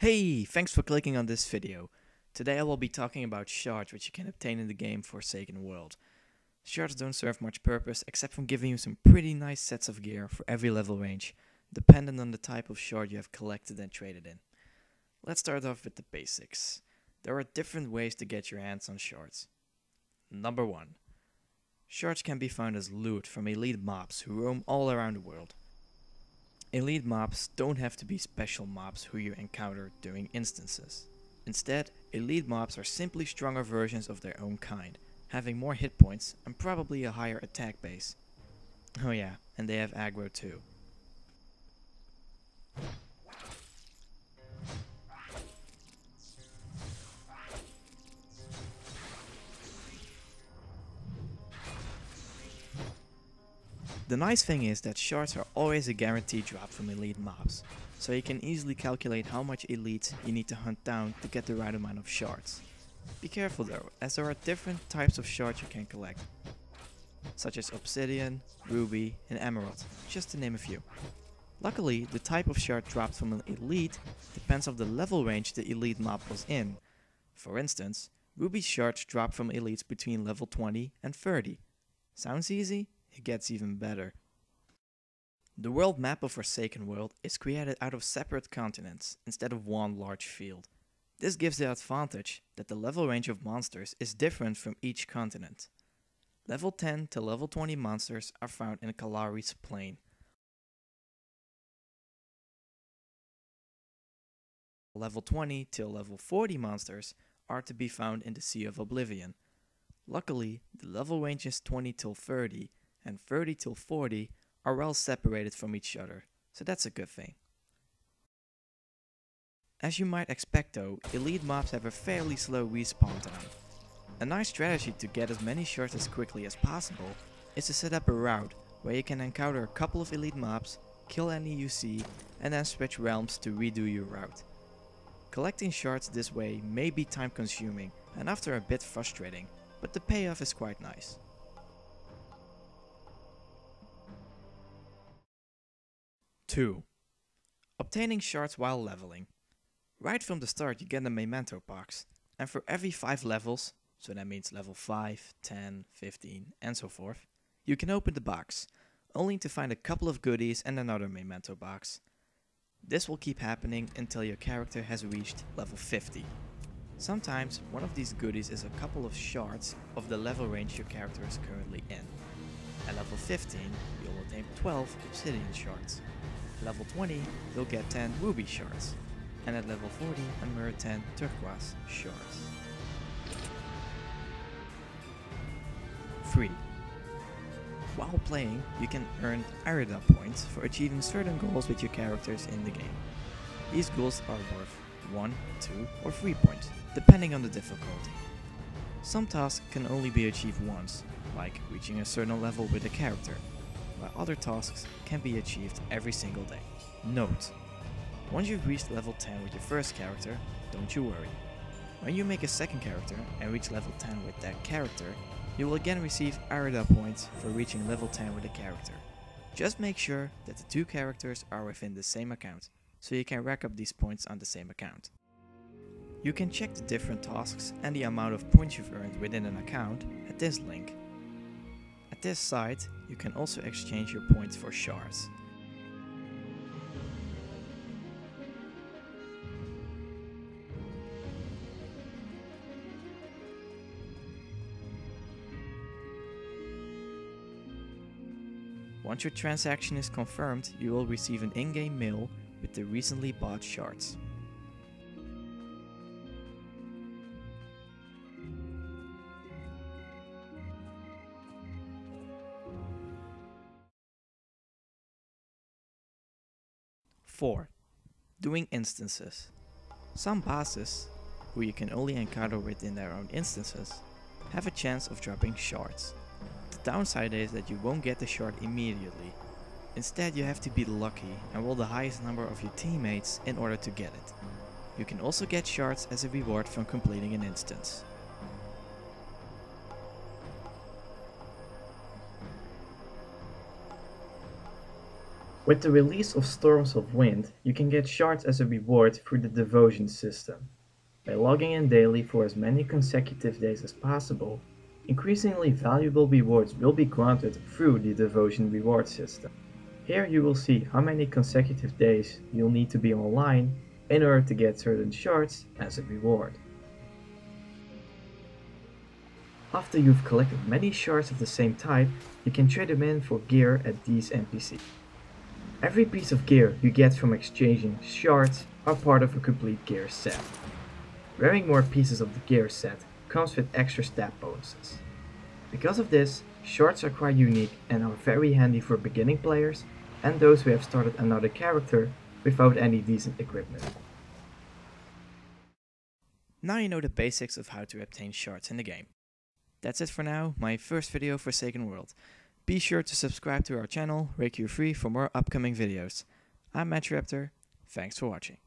Hey, thanks for clicking on this video. Today I will be talking about shards which you can obtain in the game Forsaken World. Shards don't serve much purpose except from giving you some pretty nice sets of gear for every level range, dependent on the type of shard you have collected and traded in. Let's start off with the basics. There are different ways to get your hands on shards. Number 1. Shards can be found as loot from elite mobs who roam all around the world. Elite mobs don't have to be special mobs who you encounter during instances. Instead, elite mobs are simply stronger versions of their own kind, having more hit points and probably a higher attack base. Oh yeah, and they have aggro too. The nice thing is that shards are always a guaranteed drop from elite mobs, so you can easily calculate how much elites you need to hunt down to get the right amount of shards. Be careful though, as there are different types of shards you can collect, such as obsidian, ruby and emerald, just to name a few. Luckily, the type of shard dropped from an elite depends on the level range the elite mob was in. For instance, ruby shards drop from elites between level 20 and 30. Sounds easy? It gets even better. The world map of Forsaken World is created out of separate continents instead of one large field. This gives the advantage that the level range of monsters is different from each continent. Level 10 to level 20 monsters are found in Kalari's Plain. Level 20 till level 40 monsters are to be found in the Sea of Oblivion. Luckily, the level range is 20 till 30 and 30 till 40 are well separated from each other, so that's a good thing. As you might expect though, elite mobs have a fairly slow respawn time. A nice strategy to get as many shards as quickly as possible is to set up a route where you can encounter a couple of elite mobs, kill any you see, and then switch realms to redo your route. Collecting shards this way may be time consuming and after a bit frustrating, but the payoff is quite nice. 2. Obtaining shards while leveling. Right from the start you get a Memento Box, and for every 5 levels, so that means level 5, 10, 15 and so forth, you can open the box, only to find a couple of goodies and another Memento Box. This will keep happening until your character has reached level 50. Sometimes one of these goodies is a couple of shards of the level range your character is currently in. At level 15 you'll obtain 12 obsidian shards. Level 20, you'll get 10 ruby shards, and at level 40, a mere 10 turquoise shards. 3. While playing, you can earn Eyrda points for achieving certain goals with your characters in the game. These goals are worth 1, 2 or 3 points, depending on the difficulty. Some tasks can only be achieved once, like reaching a certain level with a character, while other tasks can be achieved every single day. Note: once you've reached level 10 with your first character, don't you worry. When you make a second character and reach level 10 with that character, you will again receive Eyrda points for reaching level 10 with a character. Just make sure that the two characters are within the same account, so you can rack up these points on the same account. You can check the different tasks and the amount of points you've earned within an account at this link. At this site, you can also exchange your points for shards. Once your transaction is confirmed, you will receive an in-game mail with the recently bought shards. (4) Doing instances. Some bosses, who you can only encounter within their own instances, have a chance of dropping shards. The downside is that you won't get the shard immediately. Instead, you have to be lucky and roll the highest number of your teammates in order to get it. You can also get shards as a reward from completing an instance. With the release of Storms of Wind, you can get shards as a reward through the devotion system. By logging in daily for as many consecutive days as possible, increasingly valuable rewards will be granted through the devotion reward system. Here you will see how many consecutive days you'll need to be online in order to get certain shards as a reward. After you've collected many shards of the same type, you can trade them in for gear at these NPCs. Every piece of gear you get from exchanging shards are part of a complete gear set. Wearing more pieces of the gear set comes with extra stat bonuses. Because of this, shards are quite unique and are very handy for beginning players and those who have started another character without any decent equipment. Now you know the basics of how to obtain shards in the game. That's it for now, my first video for Forsaken World. Be sure to subscribe to our channel, Rake You Free, for more upcoming videos. I'm Match Raptor, thanks for watching.